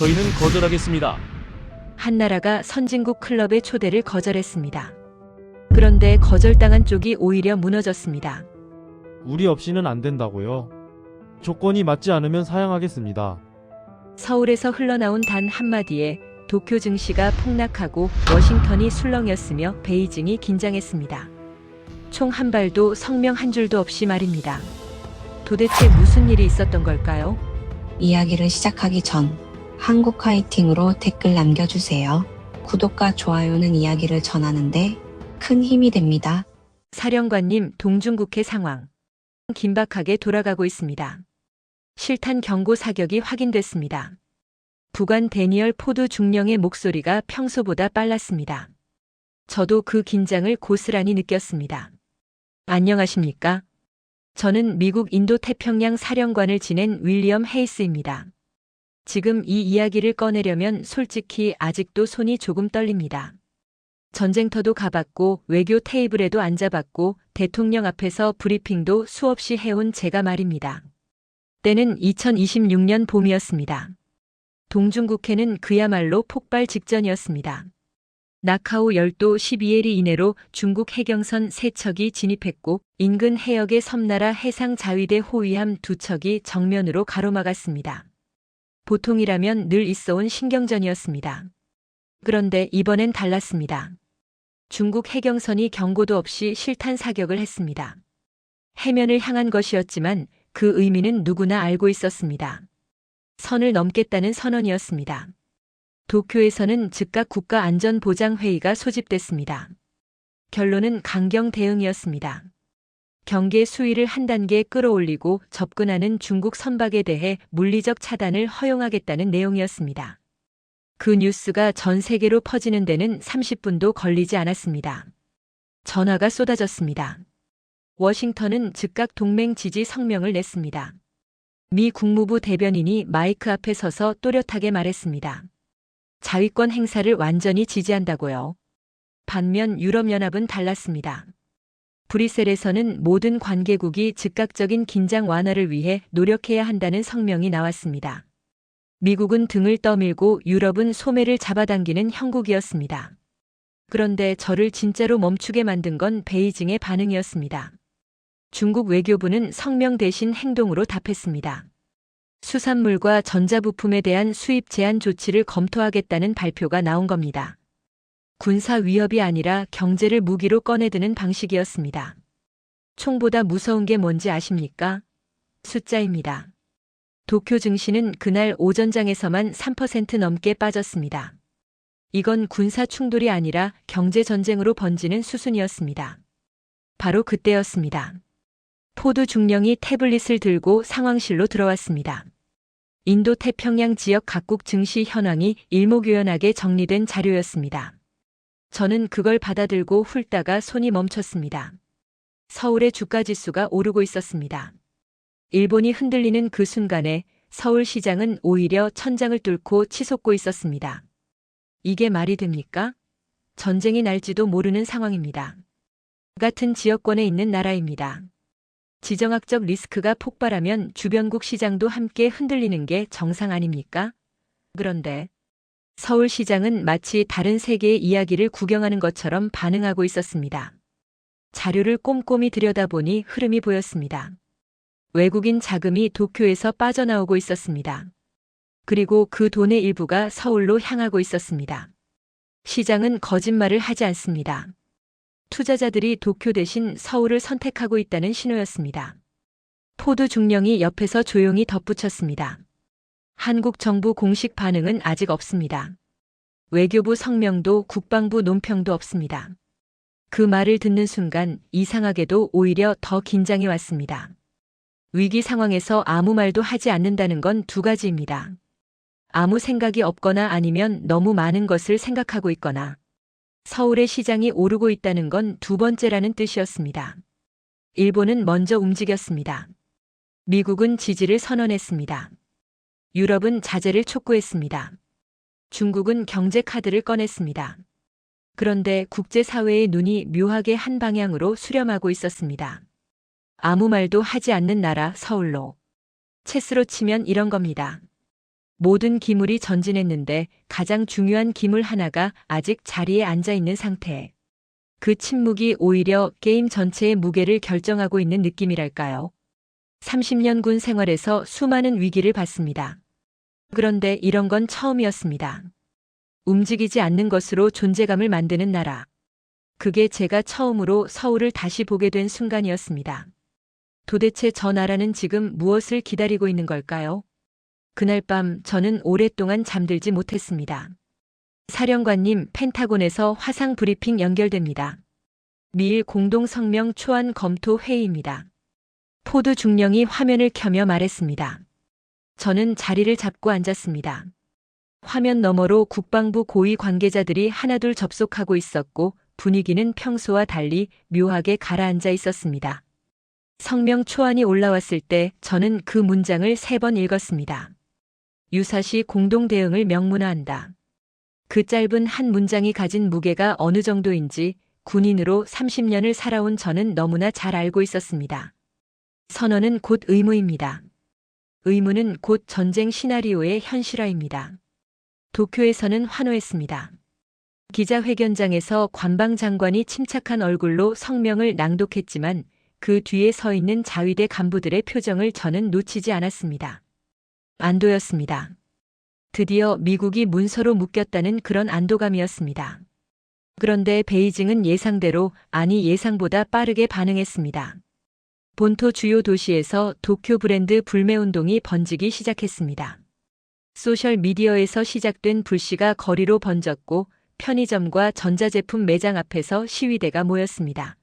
저희는 거절하겠습니다. 한나라가 선진국 클럽의 초대를 거절했습니다. 그런데 거절당한 쪽이 오히려 무너졌습니다. 우리 없이는 안 된다고요. 조건이 맞지 않으면 사양하겠습니다. 서울에서 흘러나온 단 한마디에 도쿄 증시가 폭락하고 워싱턴이 술렁였으며 베이징이 긴장했습니다. 총 한 발도 성명 한 줄도 없이 말입니다. 도대체 무슨 일이 있었던 걸까요? 이야기를 시작하기 전 한국 화이팅으로 댓글 남겨주세요. 구독과 좋아요는 이야기를 전하는데 큰 힘이 됩니다. 사령관님, 동중국해 상황 긴박하게 돌아가고 있습니다. 실탄 경고 사격이 확인됐습니다. 부관 데니얼 포드 중령의 목소리가 평소보다 빨랐습니다. 저도 그 긴장을 고스란히 느꼈습니다. 안녕하십니까? 저는 미국 인도태평양 사령관을 지낸 윌리엄 헤이스입니다. 지금 이 이야기를 꺼내려면 솔직히 아직도 손이 조금 떨립니다. 전쟁터도 가봤고 외교 테이블에도 앉아봤고 대통령 앞에서 브리핑도 수없이 해온 제가 말입니다. 때는 2026년 봄이었습니다. 동중국해는 그야말로 폭발 직전이었습니다. 나카오 열도 12해리 이내로 중국 해경선 3척이 진입했고 인근 해역의 섬나라 해상자위대 호위함 2척이 정면으로 가로막았습니다. 보통이라면 늘 있어온 신경전이었습니다. 그런데 이번엔 달랐습니다. 중국 해경선이 경고도 없이 실탄 사격을 했습니다. 해면을 향한 것이었지만 그 의미는 누구나 알고 있었습니다. 선을 넘겠다는 선언이었습니다. 도쿄에서는 즉각 국가안전보장회의가 소집됐습니다. 결론은 강경 대응이었습니다. 경계 수위를 한 단계 끌어올리고 접근하는 중국 선박에 대해 물리적 차단을 허용하겠다는 내용이었습니다. 그 뉴스가 전 세계로 퍼지는 데는 30분도 걸리지 않았습니다. 전화가 쏟아졌습니다. 워싱턴은 즉각 동맹 지지 성명을 냈습니다. 미 국무부 대변인이 마이크 앞에 서서 또렷하게 말했습니다. 자위권 행사를 완전히 지지한다고요. 반면 유럽연합은 달랐습니다. 브뤼셀에서는 모든 관계국이 즉각적인 긴장 완화를 위해 노력해야 한다는 성명이 나왔습니다. 미국은 등을 떠밀고 유럽은 소매를 잡아당기는 형국이었습니다. 그런데 저를 진짜로 멈추게 만든 건 베이징의 반응이었습니다. 중국 외교부는 성명 대신 행동으로 답했습니다. 수산물과 전자부품에 대한 수입 제한 조치를 검토하겠다는 발표가 나온 겁니다. 군사 위협이 아니라 경제를 무기로 꺼내드는 방식이었습니다. 총보다 무서운 게 뭔지 아십니까? 숫자입니다. 도쿄 증시는 그날 오전장에서만 3% 넘게 빠졌습니다. 이건 군사 충돌이 아니라 경제 전쟁으로 번지는 수순이었습니다. 바로 그때였습니다. 포드 중령이 태블릿을 들고 상황실로 들어왔습니다. 인도태평양 지역 각국 증시 현황이 일목요연하게 정리된 자료였습니다. 저는 그걸 받아들고 훑다가 손이 멈췄습니다. 서울의 주가지수가 오르고 있었습니다. 일본이 흔들리는 그 순간에 서울시장은 오히려 천장을 뚫고 치솟고 있었습니다. 이게 말이 됩니까? 전쟁이 날지도 모르는 상황입니다. 같은 지역권에 있는 나라입니다. 지정학적 리스크가 폭발하면 주변국 시장도 함께 흔들리는 게 정상 아닙니까? 그런데 서울시장은 마치 다른 세계의 이야기를 구경하는 것처럼 반응하고 있었습니다. 자료를 꼼꼼히 들여다보니 흐름이 보였습니다. 외국인 자금이 도쿄에서 빠져나오고 있었습니다. 그리고 그 돈의 일부가 서울로 향하고 있었습니다. 시장은 거짓말을 하지 않습니다. 투자자들이 도쿄 대신 서울을 선택하고 있다는 신호였습니다. 포드 중령이 옆에서 조용히 덧붙였습니다. 한국 정부 공식 반응은 아직 없습니다. 외교부 성명도 국방부 논평도 없습니다. 그 말을 듣는 순간 이상하게도 오히려 더 긴장이 왔습니다. 위기 상황에서 아무 말도 하지 않는다는 건 두 가지입니다. 아무 생각이 없거나 아니면 너무 많은 것을 생각하고 있거나 서울의 시장이 오르고 있다는 건 두 번째라는 뜻이었습니다. 일본은 먼저 움직였습니다. 미국은 지지를 선언했습니다. 유럽은 자제를 촉구했습니다. 중국은 경제 카드를 꺼냈습니다. 그런데 국제사회의 눈이 묘하게 한 방향으로 수렴하고 있었습니다. 아무 말도 하지 않는 나라 서울로. 체스로 치면 이런 겁니다. 모든 기물이 전진했는데 가장 중요한 기물 하나가 아직 자리에 앉아 있는 상태. 그 침묵이 오히려 게임 전체의 무게를 결정하고 있는 느낌이랄까요. 30년 군 생활에서 수많은 위기를 봤습니다. 그런데 이런 건 처음이었습니다. 움직이지 않는 것으로 존재감을 만드는 나라. 그게 제가 처음으로 서울을 다시 보게 된 순간이었습니다. 도대체 저 나라는 지금 무엇을 기다리고 있는 걸까요? 그날 밤 저는 오랫동안 잠들지 못했습니다. 사령관님, 펜타곤에서 화상 브리핑 연결됩니다. 미일 공동 성명 초안 검토 회의입니다. 포드 중령이 화면을 켜며 말했습니다. 저는 자리를 잡고 앉았습니다. 화면 너머로 국방부 고위 관계자들이 하나둘 접속하고 있었고 분위기는 평소와 달리 묘하게 가라앉아 있었습니다. 성명 초안이 올라왔을 때 저는 그 문장을 3번 읽었습니다. 유사시 공동 대응을 명문화한다. 그 짧은 한 문장이 가진 무게가 어느 정도인지 군인으로 30년을 살아온 저는 너무나 잘 알고 있었습니다. 선언은 곧 의무입니다. 의무는 곧 전쟁 시나리오의 현실화입니다. 도쿄에서는 환호했습니다. 기자회견장에서 관방장관이 침착한 얼굴로 성명을 낭독했지만 그 뒤에 서 있는 자위대 간부들의 표정을 저는 놓치지 않았습니다. 안도였습니다. 드디어 미국이 문서로 묶였다는 그런 안도감이었습니다. 그런데 베이징은 예상대로, 아니 예상보다 빠르게 반응했습니다. 본토 주요 도시에서 도쿄 브랜드 불매운동이 번지기 시작했습니다. 소셜미디어에서 시작된 불씨가 거리로 번졌고 편의점과 전자제품 매장 앞에서 시위대가 모였습니다.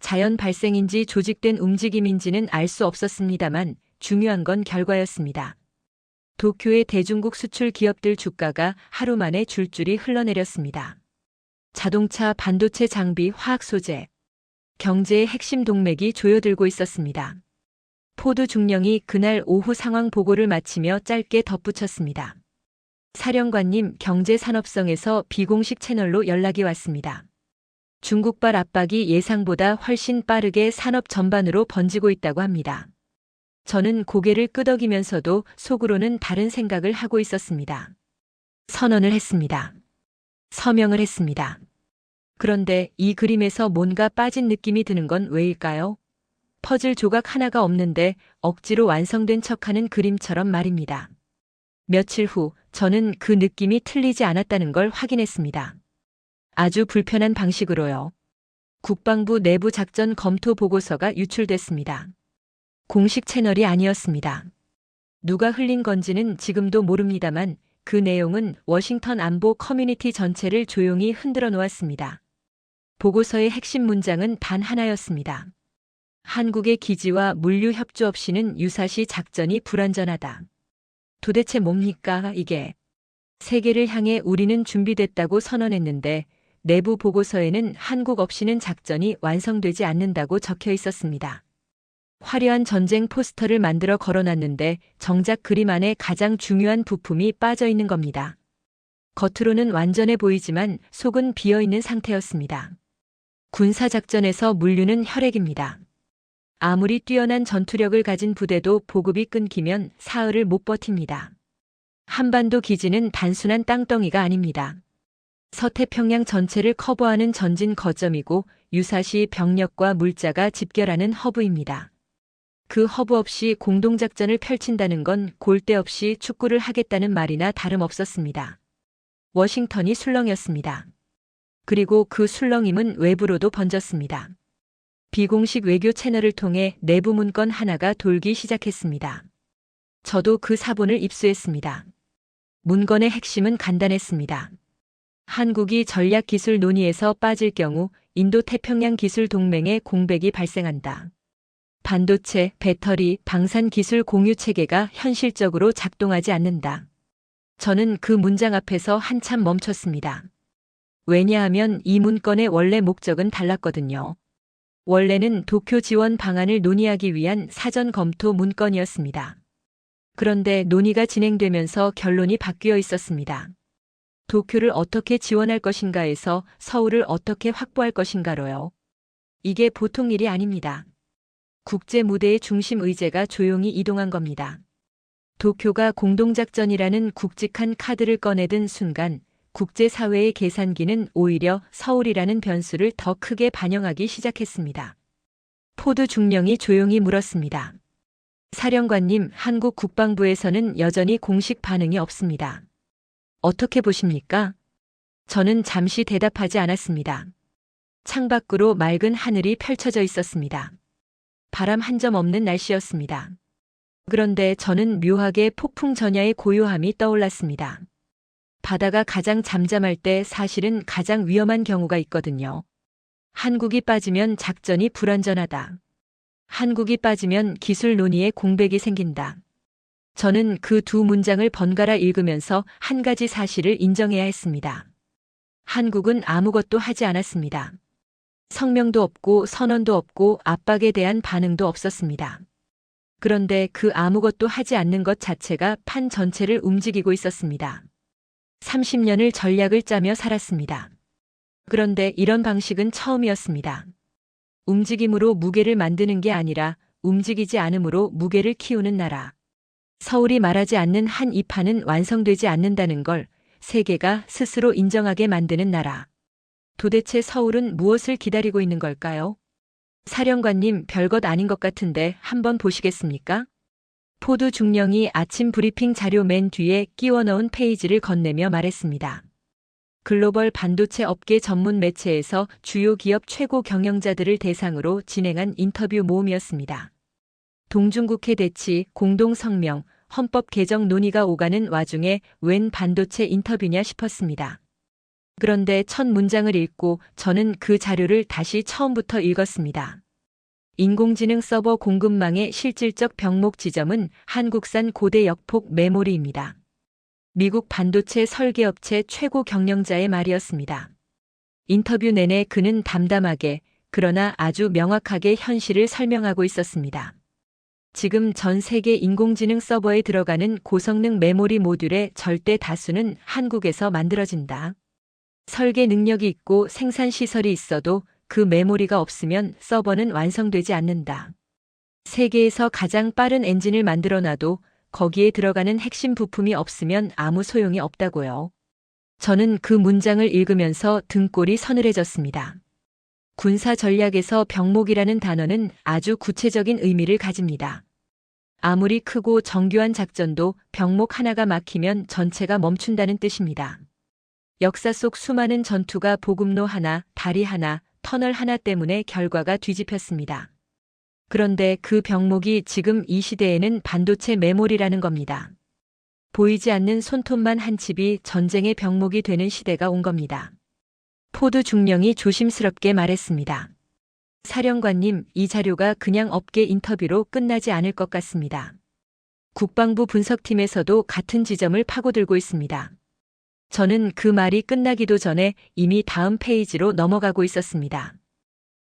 자연 발생인지 조직된 움직임인지는 알 수 없었습니다만 중요한 건 결과였습니다. 도쿄의 대중국 수출 기업들 주가가 하루 만에 줄줄이 흘러내렸습니다. 자동차, 반도체 장비, 화학 소재, 경제의 핵심 동맥이 조여들고 있었습니다. 포드 중령이 그날 오후 상황 보고를 마치며 짧게 덧붙였습니다. 사령관님, 경제산업성에서 비공식 채널로 연락이 왔습니다. 중국발 압박이 예상보다 훨씬 빠르게 산업 전반으로 번지고 있다고 합니다. 저는 고개를 끄덕이면서도 속으로는 다른 생각을 하고 있었습니다. 선언을 했습니다. 서명을 했습니다. 그런데 이 그림에서 뭔가 빠진 느낌이 드는 건 왜일까요? 퍼즐 조각 하나가 없는데 억지로 완성된 척하는 그림처럼 말입니다. 며칠 후 저는 그 느낌이 틀리지 않았다는 걸 확인했습니다. 아주 불편한 방식으로요. 국방부 내부 작전 검토 보고서가 유출됐습니다. 공식 채널이 아니었습니다. 누가 흘린 건지는 지금도 모릅니다만 그 내용은 워싱턴 안보 커뮤니티 전체를 조용히 흔들어 놓았습니다. 보고서의 핵심 문장은 단 하나였습니다. 한국의 기지와 물류 협조 없이는 유사시 작전이 불완전하다. 도대체 뭡니까, 이게? 세계를 향해 우리는 준비됐다고 선언했는데 내부 보고서에는 한국 없이는 작전이 완성되지 않는다고 적혀 있었습니다. 화려한 전쟁 포스터를 만들어 걸어놨는데 정작 그림 안에 가장 중요한 부품이 빠져 있는 겁니다. 겉으로는 완전해 보이지만 속은 비어 있는 상태였습니다. 군사작전에서 물류는 혈액입니다. 아무리 뛰어난 전투력을 가진 부대도 보급이 끊기면 사흘을 못 버팁니다. 한반도 기지는 단순한 땅덩이가 아닙니다. 서태평양 전체를 커버하는 전진 거점이고 유사시 병력과 물자가 집결하는 허브입니다. 그 허브 없이 공동작전을 펼친다는 건 골 데 없이 축구를 하겠다는 말이나 다름없었습니다. 워싱턴이 술렁이었습니다. 그리고 그 술렁임은 외부로도 번졌습니다. 비공식 외교 채널을 통해 내부 문건 하나가 돌기 시작했습니다. 저도 그 사본을 입수했습니다. 문건의 핵심은 간단했습니다. 한국이 전략기술 논의에서 빠질 경우 인도태평양 기술 동맹에 공백이 발생한다. 반도체, 배터리, 방산기술 공유 체계가 현실적으로 작동하지 않는다. 저는 그 문장 앞에서 한참 멈췄습니다. 왜냐하면 이 문건의 원래 목적은 달랐거든요. 원래는 도쿄 지원 방안을 논의하기 위한 사전 검토 문건이었습니다. 그런데 논의가 진행되면서 결론이 바뀌어 있었습니다. 도쿄를 어떻게 지원할 것인가에서 서울을 어떻게 확보할 것인가로요. 이게 보통 일이 아닙니다. 국제 무대의 중심 의제가 조용히 이동한 겁니다. 도쿄가 공동작전이라는 굵직한 카드를 꺼내든 순간 국제사회의 계산기는 오히려 서울이라는 변수를 더 크게 반영하기 시작했습니다. 포드 중령이 조용히 물었습니다. 사령관님, 한국 국방부에서는 여전히 공식 반응이 없습니다. 어떻게 보십니까? 저는 잠시 대답하지 않았습니다. 창밖으로 맑은 하늘이 펼쳐져 있었습니다. 바람 한 점 없는 날씨였습니다. 그런데 저는 묘하게 폭풍 전야의 고요함이 떠올랐습니다. 바다가 가장 잠잠할 때 사실은 가장 위험한 경우가 있거든요. 한국이 빠지면 작전이 불완전하다. 한국이 빠지면 기술 논의에 공백이 생긴다. 저는 그 두 문장을 번갈아 읽으면서 한 가지 사실을 인정해야 했습니다. 한국은 아무것도 하지 않았습니다. 성명도 없고 선언도 없고 압박에 대한 반응도 없었습니다. 그런데 그 아무것도 하지 않는 것 자체가 판 전체를 움직이고 있었습니다. 30년을 전략을 짜며 살았습니다. 그런데 이런 방식은 처음이었습니다. 움직임으로 무게를 만드는 게 아니라 움직이지 않음으로 무게를 키우는 나라. 서울이 말하지 않는 한 이 판은 완성되지 않는다는 걸 세계가 스스로 인정하게 만드는 나라. 도대체 서울은 무엇을 기다리고 있는 걸까요? 사령관님, 별것 아닌 것 같은데 한번 보시겠습니까? 포드 중령이 아침 브리핑 자료 맨 뒤에 끼워 넣은 페이지를 건네며 말했습니다. 글로벌 반도체 업계 전문 매체에서 주요 기업 최고 경영자들을 대상으로 진행한 인터뷰 모음이었습니다. 동중국해 대치, 공동성명, 헌법 개정 논의가 오가는 와중에 웬 반도체 인터뷰냐 싶었습니다. 그런데 첫 문장을 읽고 저는 그 자료를 다시 처음부터 읽었습니다. 인공지능 서버 공급망의 실질적 병목 지점은 한국산 고대 역폭 메모리입니다. 미국 반도체 설계업체 최고 경영자의 말이었습니다. 인터뷰 내내 그는 담담하게 그러나 아주 명확하게 현실을 설명하고 있었습니다. 지금 전 세계 인공지능 서버에 들어가는 고성능 메모리 모듈의 절대 다수는 한국에서 만들어진다. 설계 능력이 있고 생산 시설이 있어도 그 메모리가 없으면 서버는 완성되지 않는다. 세계에서 가장 빠른 엔진을 만들어놔도 거기에 들어가는 핵심 부품이 없으면 아무 소용이 없다고요. 저는 그 문장을 읽으면서 등골이 서늘해졌습니다. 군사 전략에서 병목이라는 단어는 아주 구체적인 의미를 가집니다. 아무리 크고 정교한 작전도 병목 하나가 막히면 전체가 멈춘다는 뜻입니다. 역사 속 수많은 전투가 보급로 하나, 다리 하나, 터널 하나 때문에 결과가 뒤집혔습니다. 그런데 그 병목이 지금 이 시대에는 반도체 메모리라는 겁니다. 보이지 않는 손톱만 한 칩이 전쟁의 병목이 되는 시대가 온 겁니다. 포드 중령이 조심스럽게 말했습니다. 사령관님, 이 자료가 그냥 업계 인터뷰로 끝나지 않을 것 같습니다. 국방부 분석팀에서도 같은 지점을 파고들고 있습니다. 저는 그 말이 끝나기도 전에 이미 다음 페이지로 넘어가고 있었습니다.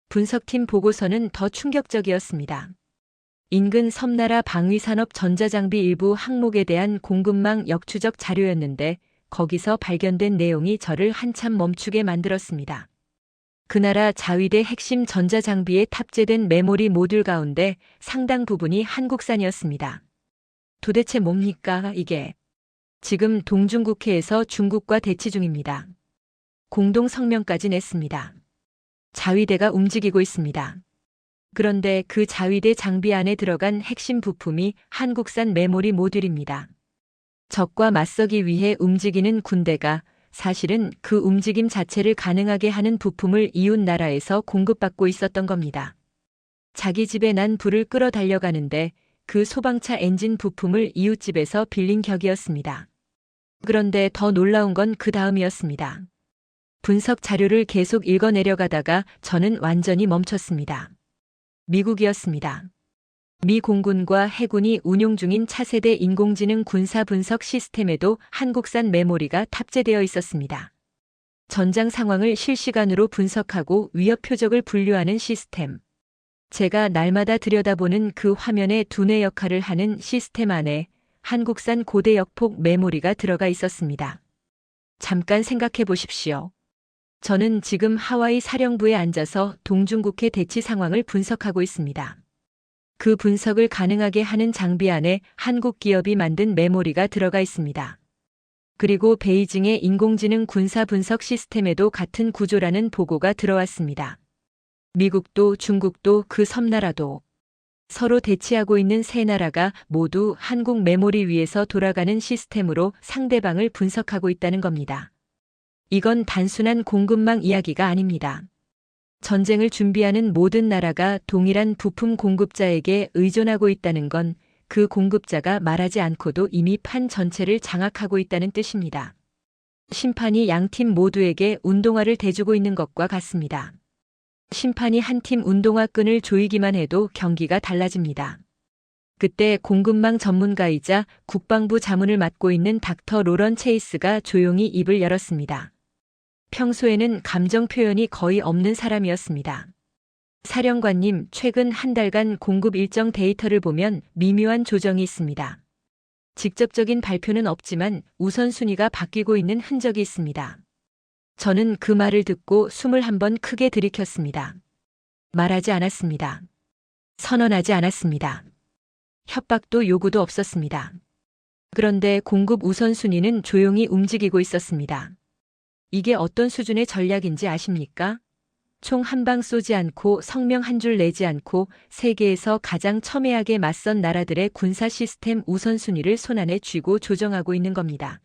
분석팀 보고서는 더 충격적이었습니다. 인근 섬나라 방위산업 전자장비 일부 항목에 대한 공급망 역추적 자료였는데 거기서 발견된 내용이 저를 한참 멈추게 만들었습니다. 그 나라 자위대 핵심 전자장비에 탑재된 메모리 모듈 가운데 상당 부분이 한국산이었습니다. 도대체 뭡니까, 이게? 지금 동중국해에서 중국과 대치 중입니다. 공동성명까지 냈습니다. 자위대가 움직이고 있습니다. 그런데 그 자위대 장비 안에 들어간 핵심 부품이 한국산 메모리 모듈입니다. 적과 맞서기 위해 움직이는 군대가 사실은 그 움직임 자체를 가능하게 하는 부품을 이웃 나라에서 공급받고 있었던 겁니다. 자기 집에 난 불을 끌어 달려가는데 그 소방차 엔진 부품을 이웃집에서 빌린 격이었습니다. 그런데 더 놀라운 건 그 다음이었습니다. 분석 자료를 계속 읽어 내려가다가 저는 완전히 멈췄습니다. 미국이었습니다. 미 공군과 해군이 운용 중인 차세대 인공지능 군사 분석 시스템에도 한국산 메모리가 탑재되어 있었습니다. 전장 상황을 실시간으로 분석하고 위협 표적을 분류하는 시스템. 제가 날마다 들여다보는 그 화면의 두뇌 역할을 하는 시스템 안에 한국산 고대 역폭 메모리가 들어가 있었습니다. 잠깐 생각해 보십시오. 저는 지금 하와이 사령부에 앉아서 동중국해 대치 상황을 분석하고 있습니다. 그 분석을 가능하게 하는 장비 안에 한국 기업이 만든 메모리가 들어가 있습니다. 그리고 베이징의 인공지능 군사 분석 시스템에도 같은 구조라는 보고가 들어왔습니다. 미국도 중국도 그 섬나라도 서로 대치하고 있는 세 나라가 모두 한국 메모리 위에서 돌아가는 시스템으로 상대방을 분석하고 있다는 겁니다. 이건 단순한 공급망 이야기가 아닙니다. 전쟁을 준비하는 모든 나라가 동일한 부품 공급자에게 의존하고 있다는 건 그 공급자가 말하지 않고도 이미 판 전체를 장악하고 있다는 뜻입니다. 심판이 양팀 모두에게 운동화를 대주고 있는 것과 같습니다. 심판이 한 팀 운동화 끈을 조이기만 해도 경기가 달라집니다. 그때 공급망 전문가이자 국방부 자문을 맡고 있는 닥터 로런 체이스가 조용히 입을 열었습니다. 평소에는 감정 표현이 거의 없는 사람이었습니다. 사령관님, 최근 한 달간 공급 일정 데이터를 보면 미묘한 조정이 있습니다. 직접적인 발표는 없지만 우선순위가 바뀌고 있는 흔적이 있습니다. 저는 그 말을 듣고 숨을 한번 크게 들이켰습니다. 말하지 않았습니다. 선언하지 않았습니다. 협박도 요구도 없었습니다. 그런데 공급 우선순위는 조용히 움직이고 있었습니다. 이게 어떤 수준의 전략인지 아십니까? 총 한 방 쏘지 않고 성명 한 줄 내지 않고 세계에서 가장 첨예하게 맞선 나라들의 군사 시스템 우선순위를 손안에 쥐고 조정하고 있는 겁니다.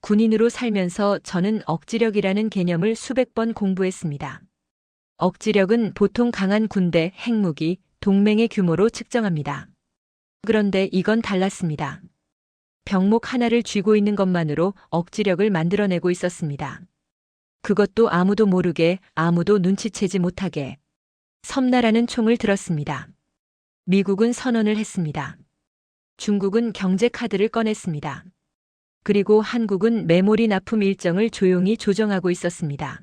군인으로 살면서 저는 억지력이라는 개념을 수백 번 공부했습니다. 억지력은 보통 강한 군대, 핵무기, 동맹의 규모로 측정합니다. 그런데 이건 달랐습니다. 병목 하나를 쥐고 있는 것만으로 억지력을 만들어내고 있었습니다. 그것도 아무도 모르게, 아무도 눈치채지 못하게. 섬나라는 총을 들었습니다. 미국은 선언을 했습니다. 중국은 경제 카드를 꺼냈습니다. 그리고 한국은 메모리 납품 일정을 조용히 조정하고 있었습니다.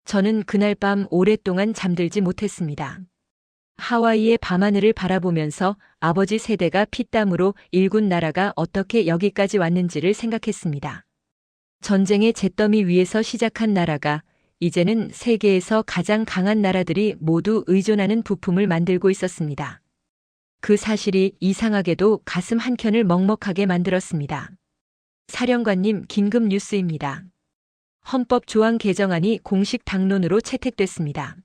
저는 그날 밤 오랫동안 잠들지 못했습니다. 하와이의 밤하늘을 바라보면서 아버지 세대가 피땀으로 일군 나라가 어떻게 여기까지 왔는지를 생각했습니다. 전쟁의 잿더미 위에서 시작한 나라가 이제는 세계에서 가장 강한 나라들이 모두 의존하는 부품을 만들고 있었습니다. 그 사실이 이상하게도 가슴 한켠을 먹먹하게 만들었습니다. 사령관님, 긴급 뉴스입니다. 헌법 조항 개정안이 공식 당론으로 채택됐습니다.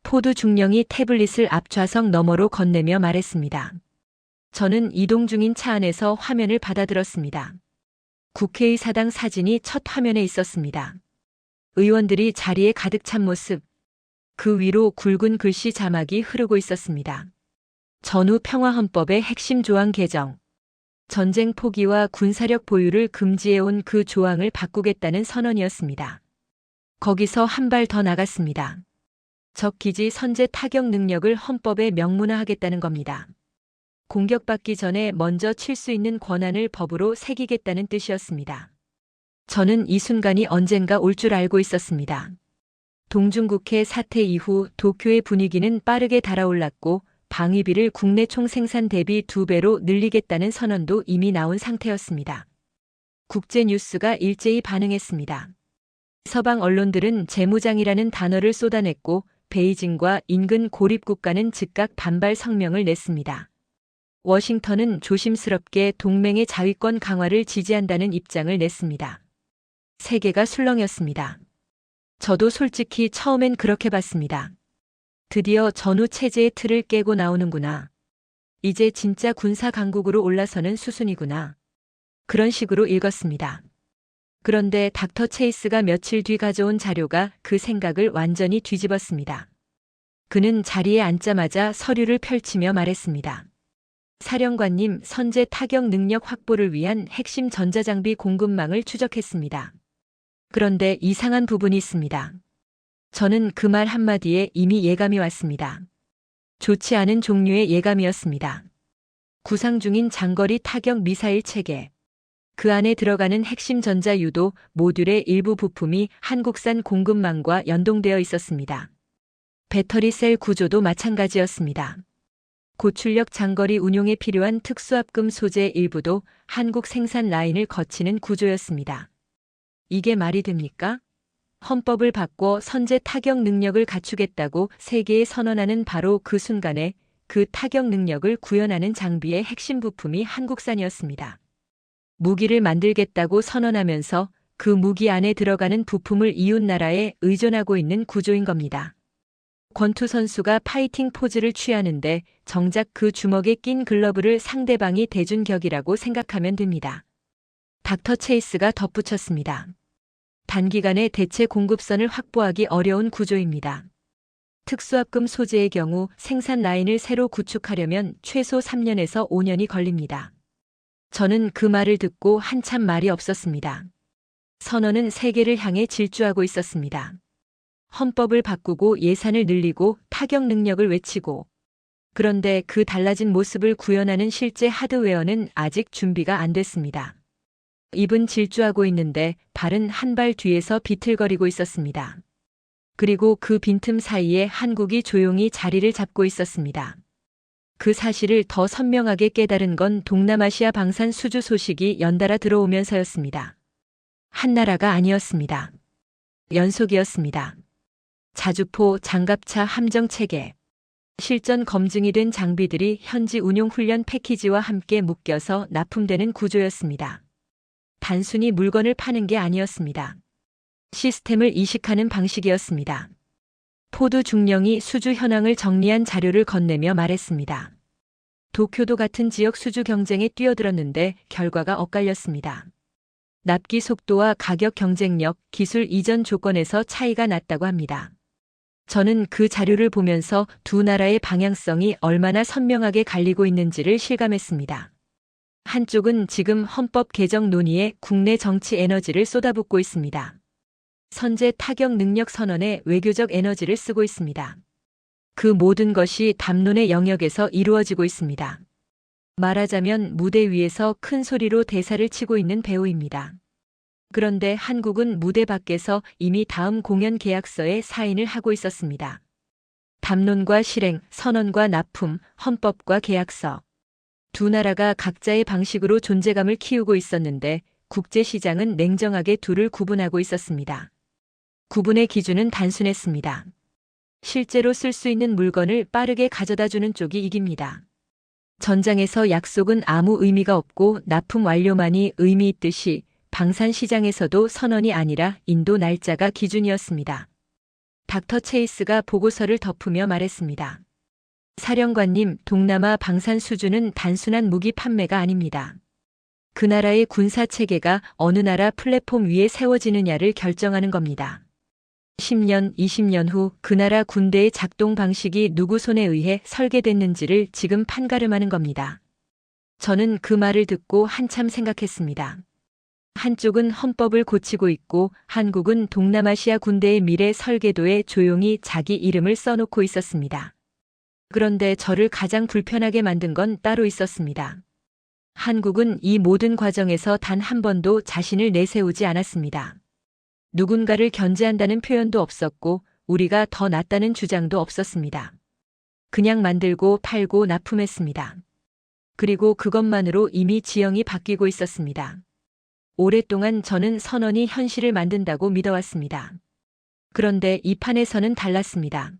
포드 중령이 태블릿을 앞좌석 너머로 건네며 말했습니다. 저는 이동 중인 차 안에서 화면을 받아들었습니다. 국회의 사당 사진이 첫 화면에 있었습니다. 의원들이 자리에 가득 찬 모습, 그 위로 굵은 글씨 자막이 흐르고 있었습니다. 전후 평화헌법의 핵심 조항 개정, 전쟁 포기와 군사력 보유를 금지해온 그 조항을 바꾸겠다는 선언이었습니다. 거기서 한 발 더 나갔습니다. 적 기지 선제 타격 능력을 헌법에 명문화하겠다는 겁니다. 공격받기 전에 먼저 칠 수 있는 권한을 법으로 새기겠다는 뜻이었습니다. 저는 이 순간이 언젠가 올 줄 알고 있었습니다. 동중국해 사태 이후 도쿄의 분위기는 빠르게 달아올랐고 방위비를 국내 총생산 대비 2배로 늘리겠다는 선언도 이미 나온 상태였습니다. 국제 뉴스가 일제히 반응했습니다. 서방 언론들은 재무장이라는 단어를 쏟아냈고 베이징과 인근 고립국가는 즉각 반발 성명을 냈습니다. 워싱턴은 조심스럽게 동맹의 자위권 강화를 지지한다는 입장을 냈습니다. 세계가 술렁였습니다. 저도 솔직히 처음엔 그렇게 봤습니다. 드디어 전후 체제의 틀을 깨고 나오는구나. 이제 진짜 군사 강국으로 올라서는 수순이구나. 그런 식으로 읽었습니다. 그런데 닥터 체이스가 며칠 뒤 가져온 자료가 그 생각을 완전히 뒤집었습니다. 그는 자리에 앉자마자 서류를 펼치며 말했습니다. 사령관님, 선제 타격 능력 확보를 위한 핵심 전자장비 공급망을 추적했습니다. 그런데 이상한 부분이 있습니다. 저는 그 말 한마디에 이미 예감이 왔습니다. 좋지 않은 종류의 예감이었습니다. 구상 중인 장거리 타격 미사일 체계. 그 안에 들어가는 핵심 전자 유도 모듈의 일부 부품이 한국산 공급망과 연동되어 있었습니다. 배터리 셀 구조도 마찬가지였습니다. 고출력 장거리 운용에 필요한 특수합금 소재 일부도 한국 생산 라인을 거치는 구조였습니다. 이게 말이 됩니까? 헌법을 바꿔 선제 타격 능력을 갖추겠다고 세계에 선언하는 바로 그 순간에 그 타격 능력을 구현하는 장비의 핵심 부품이 한국산이었습니다. 무기를 만들겠다고 선언하면서 그 무기 안에 들어가는 부품을 이웃 나라에 의존하고 있는 구조인 겁니다. 권투 선수가 파이팅 포즈를 취하는데 정작 그 주먹에 낀 글러브를 상대방이 대준 격이라고 생각하면 됩니다. 닥터 체이스가 덧붙였습니다. 단기간에 대체 공급선을 확보하기 어려운 구조입니다. 특수합금 소재의 경우 생산 라인을 새로 구축하려면 최소 3년에서 5년이 걸립니다. 저는 그 말을 듣고 한참 말이 없었습니다. 선언은 세계를 향해 질주하고 있었습니다. 헌법을 바꾸고 예산을 늘리고 타격 능력을 외치고, 그런데 그 달라진 모습을 구현하는 실제 하드웨어는 아직 준비가 안 됐습니다. 입은 질주하고 있는데 발은 한 발 뒤에서 비틀거리고 있었습니다. 그리고 그 빈틈 사이에 한국이 조용히 자리를 잡고 있었습니다. 그 사실을 더 선명하게 깨달은 건 동남아시아 방산 수주 소식이 연달아 들어오면서였습니다. 한 나라가 아니었습니다. 연속이었습니다. 자주포, 장갑차, 함정체계, 실전 검증이 된 장비들이 현지 운용 훈련 패키지와 함께 묶여서 납품되는 구조였습니다. 단순히 물건을 파는 게 아니었습니다. 시스템을 이식하는 방식이었습니다. 포드 중령이 수주 현황을 정리한 자료를 건네며 말했습니다. 도쿄도 같은 지역 수주 경쟁에 뛰어들었는데 결과가 엇갈렸습니다. 납기 속도와 가격 경쟁력, 기술 이전 조건에서 차이가 났다고 합니다. 저는 그 자료를 보면서 두 나라의 방향성이 얼마나 선명하게 갈리고 있는지를 실감했습니다. 한쪽은 지금 헌법 개정 논의에 국내 정치 에너지를 쏟아붓고 있습니다. 선제 타격 능력 선언에 외교적 에너지를 쓰고 있습니다. 그 모든 것이 담론의 영역에서 이루어지고 있습니다. 말하자면 무대 위에서 큰 소리로 대사를 치고 있는 배우입니다. 그런데 한국은 무대 밖에서 이미 다음 공연 계약서에 사인을 하고 있었습니다. 담론과 실행, 선언과 납품, 헌법과 계약서. 두 나라가 각자의 방식으로 존재감을 키우고 있었는데 국제시장은 냉정하게 둘을 구분하고 있었습니다. 구분의 기준은 단순했습니다. 실제로 쓸 수 있는 물건을 빠르게 가져다주는 쪽이 이깁니다. 전장에서 약속은 아무 의미가 없고 납품 완료만이 의미 있듯이 방산 시장에서도 선언이 아니라 인도 날짜가 기준이었습니다. 닥터 체이스가 보고서를 덮으며 말했습니다. 사령관님, 동남아 방산 수주는 단순한 무기 판매가 아닙니다. 그 나라의 군사 체계가 어느 나라 플랫폼 위에 세워지느냐를 결정하는 겁니다. 10년, 20년 후 그 나라 군대의 작동 방식이 누구 손에 의해 설계됐는지를 지금 판가름하는 겁니다. 저는 그 말을 듣고 한참 생각했습니다. 한쪽은 헌법을 고치고 있고 한국은 동남아시아 군대의 미래 설계도에 조용히 자기 이름을 써놓고 있었습니다. 그런데 저를 가장 불편하게 만든 건 따로 있었습니다. 한국은 이 모든 과정에서 단 한 번도 자신을 내세우지 않았습니다. 누군가를 견제한다는 표현도 없었고 우리가 더 낫다는 주장도 없었습니다. 그냥 만들고 팔고 납품했습니다. 그리고 그것만으로 이미 지형이 바뀌고 있었습니다. 오랫동안 저는 선언이 현실을 만든다고 믿어왔습니다. 그런데 이 판에서는 달랐습니다.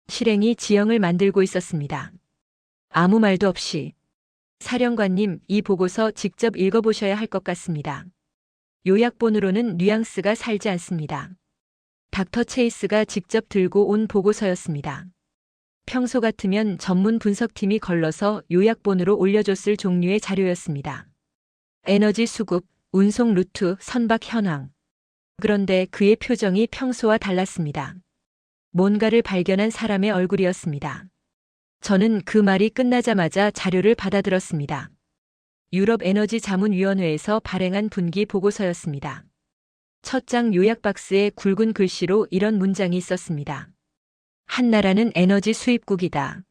실행이 지형을 만들고 있었습니다. 아무 말도 없이. 사령관님, 이 보고서 직접 읽어보셔야 할 것 같습니다. 요약본으로는 뉘앙스가 살지 않습니다. 닥터 체이스가 직접 들고 온 보고서였습니다. 평소 같으면 전문 분석팀이 걸러서 요약본으로 올려줬을 종류의 자료였습니다. 에너지 수급, 운송 루트, 선박 현황. 그런데 그의 표정이 평소와 달랐습니다. 뭔가를 발견한 사람의 얼굴이었습니다. 저는 그 말이 끝나자마자 자료를 받아들었습니다. 유럽 에너지 자문위원회에서 발행한 분기 보고서였습니다. 첫 장 요약 박스에 굵은 글씨로 이런 문장이 있었습니다. 한 나라는 에너지 수입국이다.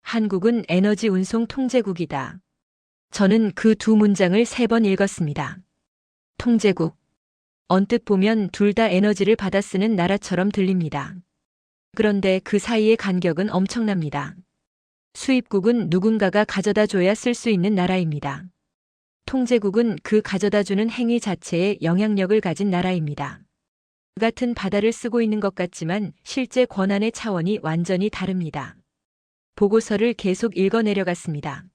한국은 에너지 운송 통제국이다. 저는 그 두 문장을 3번 읽었습니다. 통제국. 언뜻 보면 둘 다 에너지를 받아 쓰는 나라처럼 들립니다. 그런데 그 사이의 간격은 엄청납니다. 수입국은 누군가가 가져다 줘야 쓸 수 있는 나라입니다. 통제국은 그 가져다 주는 행위 자체에 영향력을 가진 나라입니다. 같은 바다를 쓰고 있는 것 같지만 실제 권한의 차원이 완전히 다릅니다. 보고서를 계속 읽어 내려갔습니다.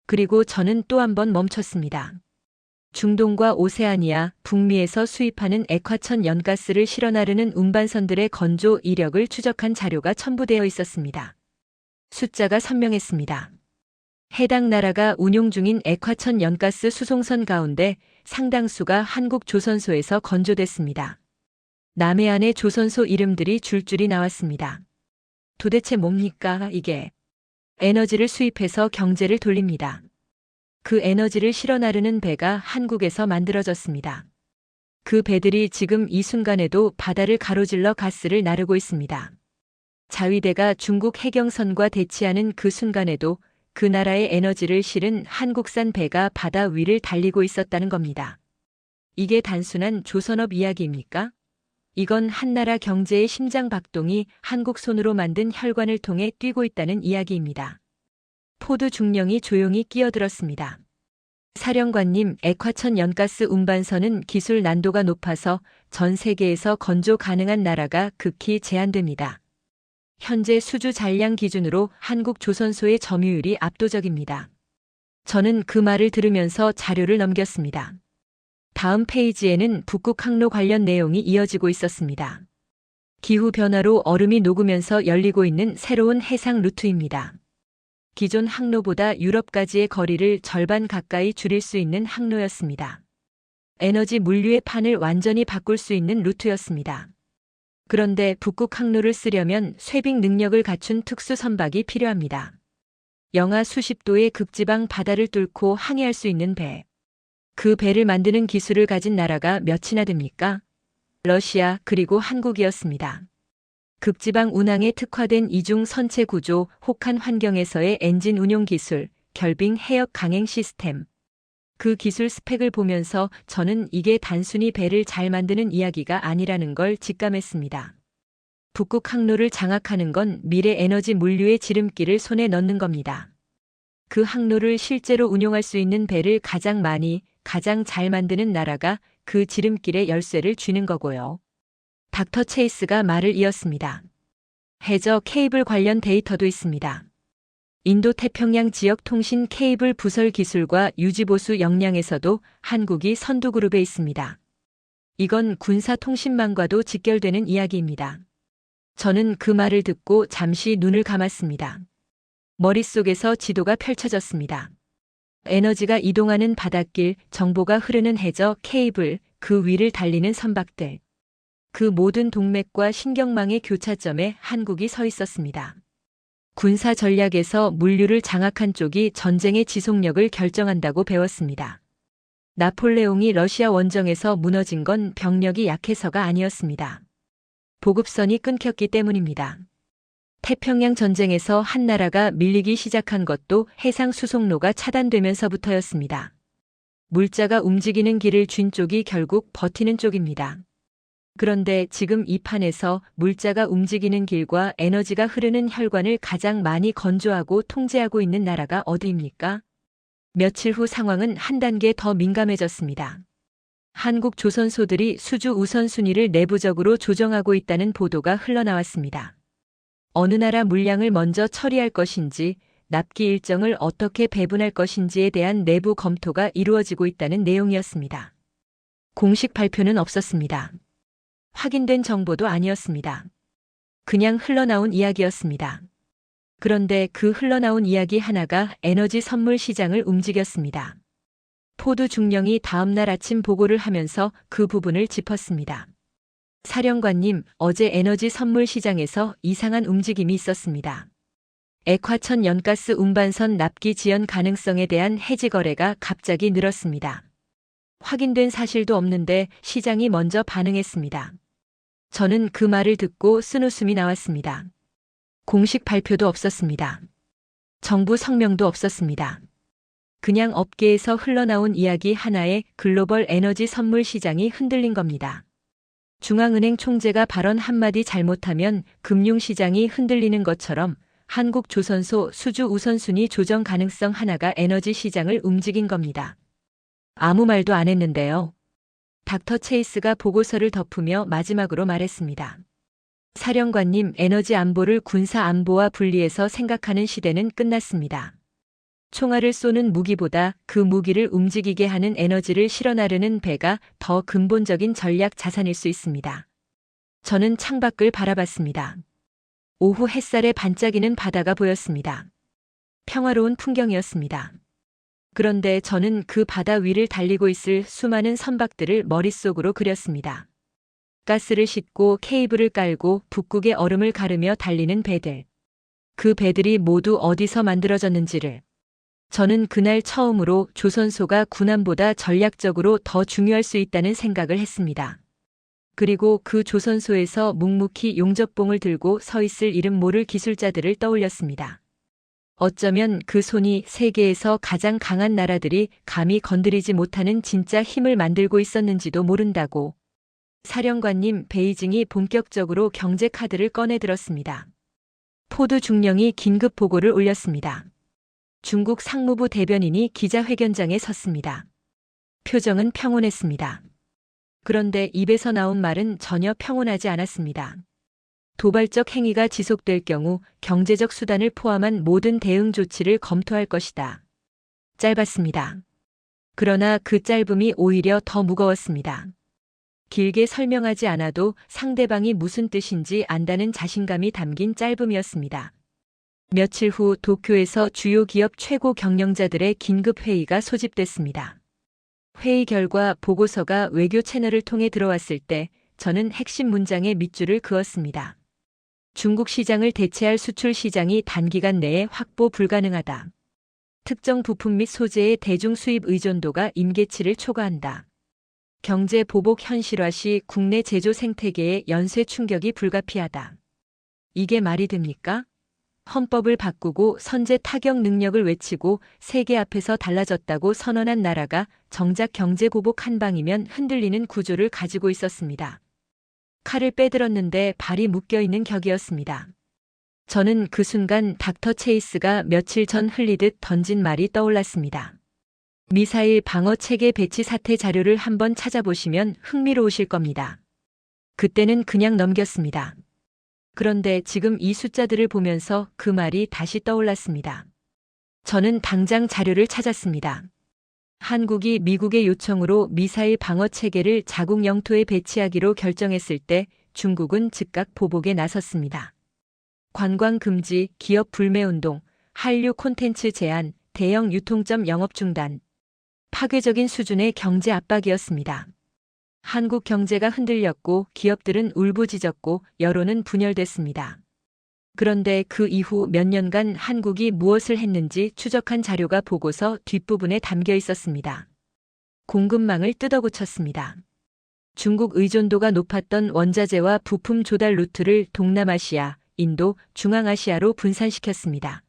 그리고 저는 또 한 번 멈췄습니다. 중동과 오세아니아, 북미에서 수입하는 액화천 연가스를 실어 나르는 운반선들의 건조 이력을 추적한 자료가 첨부되어 있었습니다. 숫자가 선명했습니다. 해당 나라가 운용 중인 액화천 연가스 수송선 가운데 상당수가 한국 조선소에서 건조됐습니다. 남해안의 조선소 이름들이 줄줄이 나왔습니다. 도대체 뭡니까, 이게? 에너지를 수입해서 경제를 돌립니다. 그 에너지를 실어 나르는 배가 한국에서 만들어졌습니다. 그 배들이 지금 이 순간에도 바다를 가로질러 가스를 나르고 있습니다. 자위대가 중국 해경선과 대치하는 그 순간에도 그 나라의 에너지를 실은 한국산 배가 바다 위를 달리고 있었다는 겁니다. 이게 단순한 조선업 이야기입니까? 이건 한나라 경제의 심장 박동이 한국 손으로 만든 혈관을 통해 뛰고 있다는 이야기입니다. 포드 중령이 조용히 끼어들었습니다. 사령관님, 액화천 연가스 운반선은 기술 난도가 높아서 전 세계에서 건조 가능한 나라가 극히 제한됩니다. 현재 수주 잔량 기준으로 한국 조선소의 점유율이 압도적입니다. 저는 그 말을 들으면서 자료를 넘겼습니다. 다음 페이지에는 북극 항로 관련 내용이 이어지고 있었습니다. 기후변화로 얼음이 녹으면서 열리고 있는 새로운 해상 루트입니다. 기존 항로보다 유럽까지의 거리를 절반 가까이 줄일 수 있는 항로였습니다. 에너지 물류의 판을 완전히 바꿀 수 있는 루트였습니다. 그런데 북극 항로를 쓰려면 쇄빙 능력을 갖춘 특수 선박이 필요합니다. 영하 수십 도의 극지방 바다를 뚫고 항해할 수 있는 배. 그 배를 만드는 기술을 가진 나라가 몇이나 됩니까? 러시아 그리고 한국이었습니다. 극지방 운항에 특화된 이중 선체 구조, 혹한 환경에서의 엔진 운용 기술, 결빙 해역 강행 시스템. 그 기술 스펙을 보면서 저는 이게 단순히 배를 잘 만드는 이야기가 아니라는 걸 직감했습니다. 북극 항로를 장악하는 건 미래 에너지 물류의 지름길을 손에 넣는 겁니다. 그 항로를 실제로 운용할 수 있는 배를 가장 많이, 가장 잘 만드는 나라가 그 지름길의 열쇠를 쥐는 거고요. 닥터 체이스가 말을 이었습니다. 해저 케이블 관련 데이터도 있습니다. 인도 태평양 지역 통신 케이블 부설 기술과 유지보수 역량에서도 한국이 선두그룹에 있습니다. 이건 군사통신망과도 직결되는 이야기입니다. 저는 그 말을 듣고 잠시 눈을 감았습니다. 머릿속에서 지도가 펼쳐졌습니다. 에너지가 이동하는 바닷길, 정보가 흐르는 해저 케이블, 그 위를 달리는 선박들. 그 모든 동맥과 신경망의 교차점에 한국이 서 있었습니다. 군사 전략에서 물류를 장악한 쪽이 전쟁의 지속력을 결정한다고 배웠습니다. 나폴레옹이 러시아 원정에서 무너진 건 병력이 약해서가 아니었습니다. 보급선이 끊겼기 때문입니다. 태평양 전쟁에서 한 나라가 밀리기 시작한 것도 해상 수송로가 차단되면서부터였습니다. 물자가 움직이는 길을 쥔 쪽이 결국 버티는 쪽입니다. 그런데 지금 이 판에서 물자가 움직이는 길과 에너지가 흐르는 혈관을 가장 많이 건조하고 통제하고 있는 나라가 어디입니까? 며칠 후 상황은 한 단계 더 민감해졌습니다. 한국 조선소들이 수주 우선순위를 내부적으로 조정하고 있다는 보도가 흘러나왔습니다. 어느 나라 물량을 먼저 처리할 것인지, 납기 일정을 어떻게 배분할 것인지에 대한 내부 검토가 이루어지고 있다는 내용이었습니다. 공식 발표는 없었습니다. 확인된 정보도 아니었습니다. 그냥 흘러나온 이야기였습니다. 그런데 그 흘러나온 이야기 하나가 에너지 선물 시장을 움직였습니다. 포드 중령이 다음날 아침 보고를 하면서 그 부분을 짚었습니다. 사령관님, 어제 에너지 선물 시장에서 이상한 움직임이 있었습니다. 액화천 연가스 운반선 납기 지연 가능성에 대한 해지 거래가 갑자기 늘었습니다. 확인된 사실도 없는데 시장이 먼저 반응했습니다. 저는 그 말을 듣고 쓴웃음이 나왔습니다. 공식 발표도 없었습니다. 정부 성명도 없었습니다. 그냥 업계에서 흘러나온 이야기 하나에 글로벌 에너지 선물 시장이 흔들린 겁니다. 중앙은행 총재가 발언 한마디 잘못하면 금융시장이 흔들리는 것처럼 한국 조선소 수주 우선순위 조정 가능성 하나가 에너지 시장을 움직인 겁니다. 아무 말도 안 했는데요. 닥터 체이스가 보고서를 덮으며 마지막으로 말했습니다. 사령관님, 에너지 안보를 군사 안보와 분리해서 생각하는 시대는 끝났습니다. 총알을 쏘는 무기보다 그 무기를 움직이게 하는 에너지를 실어나르는 배가 더 근본적인 전략 자산일 수 있습니다. 저는 창밖을 바라봤습니다. 오후 햇살에 반짝이는 바다가 보였습니다. 평화로운 풍경이었습니다. 그런데 저는 그 바다 위를 달리고 있을 수많은 선박들을 머릿속으로 그렸습니다. 가스를 싣고 케이블을 깔고 북극의 얼음을 가르며 달리는 배들. 그 배들이 모두 어디서 만들어졌는지를. 저는 그날 처음으로 조선소가 군함보다 전략적으로 더 중요할 수 있다는 생각을 했습니다. 그리고 그 조선소에서 묵묵히 용접봉을 들고 서 있을 이름 모를 기술자들을 떠올렸습니다. 어쩌면 그 손이 세계에서 가장 강한 나라들이 감히 건드리지 못하는 진짜 힘을 만들고 있었는지도 모른다고. 사령관님, 베이징이 본격적으로 경제 카드를 꺼내 들었습니다. 포드 중령이 긴급 보고를 올렸습니다. 중국 상무부 대변인이 기자회견장에 섰습니다. 표정은 평온했습니다. 그런데 입에서 나온 말은 전혀 평온하지 않았습니다. 도발적 행위가 지속될 경우 경제적 수단을 포함한 모든 대응 조치를 검토할 것이다. 짧았습니다. 그러나 그 짧음이 오히려 더 무거웠습니다. 길게 설명하지 않아도 상대방이 무슨 뜻인지 안다는 자신감이 담긴 짧음이었습니다. 며칠 후 도쿄에서 주요 기업 최고 경영자들의 긴급 회의가 소집됐습니다. 회의 결과 보고서가 외교 채널을 통해 들어왔을 때 저는 핵심 문장에 밑줄을 그었습니다. 중국 시장을 대체할 수출 시장이 단기간 내에 확보 불가능하다. 특정 부품 및 소재의 대중 수입 의존도가 임계치를 초과한다. 경제 보복 현실화 시 국내 제조 생태계에 연쇄 충격이 불가피하다. 이게 말이 됩니까? 헌법을 바꾸고 선제 타격 능력을 외치고 세계 앞에서 달라졌다고 선언한 나라가 정작 경제 보복 한 방이면 흔들리는 구조를 가지고 있었습니다. 칼을 빼들었는데 발이 묶여있는 격이었습니다. 저는 그 순간 닥터 체이스가 며칠 전 흘리듯 던진 말이 떠올랐습니다. 미사일 방어 체계 배치 사태 자료를 한번 찾아보시면 흥미로우실 겁니다. 그때는 그냥 넘겼습니다. 그런데 지금 이 숫자들을 보면서 그 말이 다시 떠올랐습니다. 저는 당장 자료를 찾았습니다. 한국이 미국의 요청으로 미사일 방어 체계를 자국 영토에 배치하기로 결정했을 때 중국은 즉각 보복에 나섰습니다. 관광 금지, 기업 불매 운동, 한류 콘텐츠 제한, 대형 유통점 영업 중단. 파괴적인 수준의 경제 압박이었습니다. 한국 경제가 흔들렸고 기업들은 울부짖었고 여론은 분열됐습니다. 그런데 그 이후 몇 년간 한국이 무엇을 했는지 추적한 자료가 보고서 뒷부분에 담겨 있었습니다. 공급망을 뜯어고쳤습니다. 중국 의존도가 높았던 원자재와 부품 조달 루트를 동남아시아, 인도, 중앙아시아로 분산시켰습니다.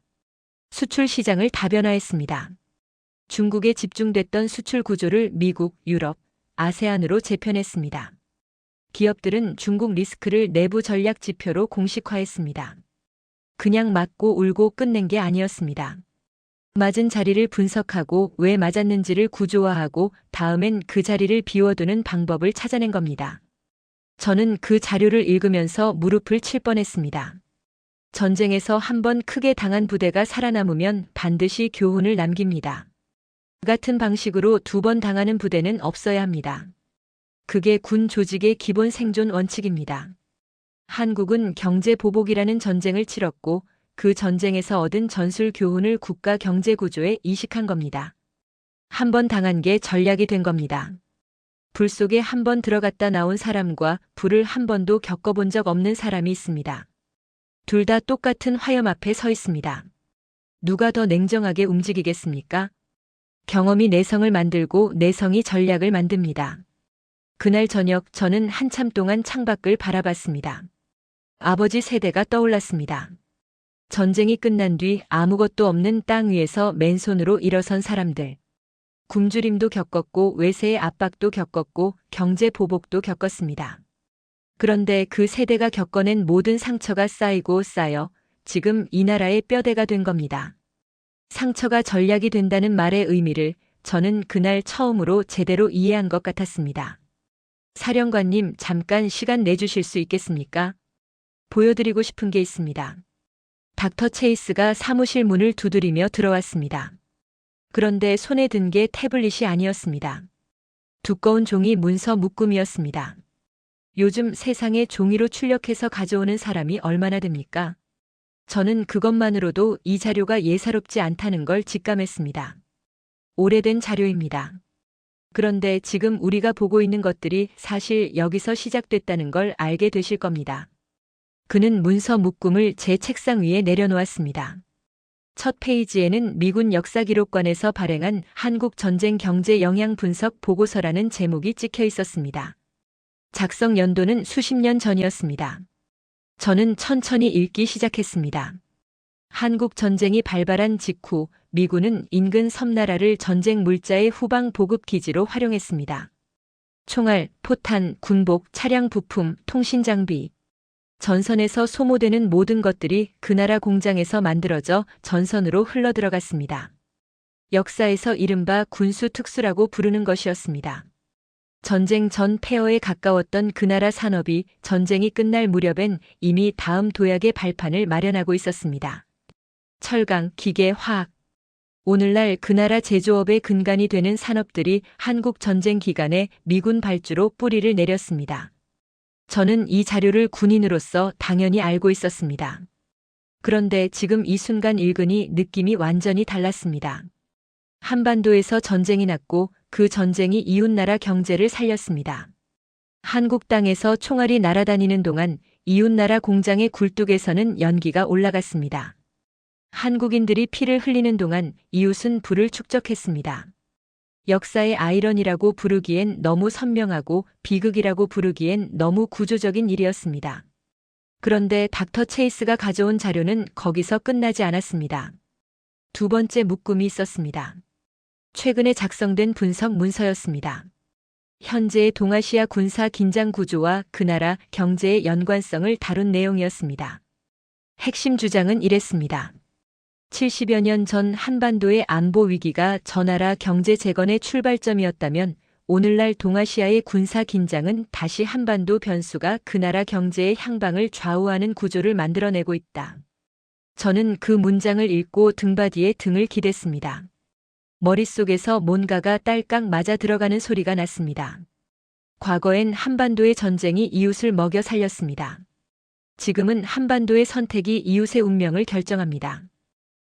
수출 시장을 다변화했습니다. 중국에 집중됐던 수출 구조를 미국, 유럽, 아세안으로 재편했습니다. 기업들은 중국 리스크를 내부 전략 지표로 공식화했습니다. 그냥 맞고 울고 끝낸 게 아니었습니다. 맞은 자리를 분석하고 왜 맞았는지를 구조화하고 다음엔 그 자리를 비워두는 방법을 찾아낸 겁니다. 저는 그 자료를 읽으면서 무릎을 칠 뻔했습니다. 전쟁에서 한번 크게 당한 부대가 살아남으면 반드시 교훈을 남깁니다. 같은 방식으로 2번 당하는 부대는 없어야 합니다. 그게 군 조직의 기본 생존 원칙입니다. 한국은 경제 보복이라는 전쟁을 치렀고 그 전쟁에서 얻은 전술 교훈을 국가 경제 구조에 이식한 겁니다. 한 번 당한 게 전략이 된 겁니다. 불 속에 한 번 들어갔다 나온 사람과 불을 한 번도 겪어본 적 없는 사람이 있습니다. 둘 다 똑같은 화염 앞에 서 있습니다. 누가 더 냉정하게 움직이겠습니까? 경험이 내성을 만들고 내성이 전략을 만듭니다. 그날 저녁 저는 한참 동안 창밖을 바라봤습니다. 아버지 세대가 떠올랐습니다. 전쟁이 끝난 뒤 아무것도 없는 땅 위에서 맨손으로 일어선 사람들. 굶주림도 겪었고 외세의 압박도 겪었고 경제 보복도 겪었습니다. 그런데 그 세대가 겪어낸 모든 상처가 쌓이고 쌓여 지금 이 나라의 뼈대가 된 겁니다. 상처가 전략이 된다는 말의 의미를 저는 그날 처음으로 제대로 이해한 것 같았습니다. 사령관님, 잠깐 시간 내주실 수 있겠습니까? 보여드리고 싶은 게 있습니다. 닥터 체이스가 사무실 문을 두드리며 들어왔습니다. 그런데 손에 든 게 태블릿이 아니었습니다. 두꺼운 종이 문서 묶음이었습니다. 요즘 세상에 종이로 출력해서 가져오는 사람이 얼마나 됩니까? 저는 그것만으로도 이 자료가 예사롭지 않다는 걸 직감했습니다. 오래된 자료입니다. 그런데 지금 우리가 보고 있는 것들이 사실 여기서 시작됐다는 걸 알게 되실 겁니다. 그는 문서 묶음을 제 책상 위에 내려놓았습니다. 첫 페이지에는 미군 역사기록관에서 발행한 한국 전쟁 경제 영향 분석 보고서라는 제목이 찍혀 있었습니다. 작성 연도는 수십 년 전이었습니다. 저는 천천히 읽기 시작했습니다. 한국 전쟁이 발발한 직후 미군은 인근 섬나라를 전쟁 물자의 후방 보급 기지로 활용했습니다. 총알, 포탄, 군복, 차량 부품, 통신 장비. 전선에서 소모되는 모든 것들이 그 나라 공장에서 만들어져 전선으로 흘러들어갔습니다. 역사에서 이른바 군수특수라고 부르는 것이었습니다. 전쟁 전 폐허에 가까웠던 그 나라 산업이 전쟁이 끝날 무렵엔 이미 다음 도약의 발판을 마련하고 있었습니다. 철강, 기계, 화학. 오늘날 그 나라 제조업의 근간이 되는 산업들이 한국 전쟁 기간에 미군 발주로 뿌리를 내렸습니다. 저는 이 자료를 군인으로서 당연히 알고 있었습니다. 그런데 지금 이 순간 읽으니 느낌이 완전히 달랐습니다. 한반도에서 전쟁이 났고 그 전쟁이 이웃나라 경제를 살렸습니다. 한국 땅에서 총알이 날아다니는 동안 이웃나라 공장의 굴뚝에서는 연기가 올라갔습니다. 한국인들이 피를 흘리는 동안 이웃은 불을 축적했습니다. 역사의 아이러니라고 부르기엔 너무 선명하고 비극이라고 부르기엔 너무 구조적인 일이었습니다. 그런데 닥터 체이스가 가져온 자료는 거기서 끝나지 않았습니다. 두 번째 묶음이 있었습니다. 최근에 작성된 분석 문서였습니다. 현재의 동아시아 군사 긴장 구조와 그 나라 경제의 연관성을 다룬 내용이었습니다. 핵심 주장은 이랬습니다. 70여 년 전 한반도의 안보 위기가 저 나라 경제 재건의 출발점이었다면 오늘날 동아시아의 군사 긴장은 다시 한반도 변수가 그 나라 경제의 향방을 좌우하는 구조를 만들어내고 있다. 저는 그 문장을 읽고 등받이에 등을 기댔습니다. 머릿속에서 뭔가가 딸깍 맞아 들어가는 소리가 났습니다. 과거엔 한반도의 전쟁이 이웃을 먹여 살렸습니다. 지금은 한반도의 선택이 이웃의 운명을 결정합니다.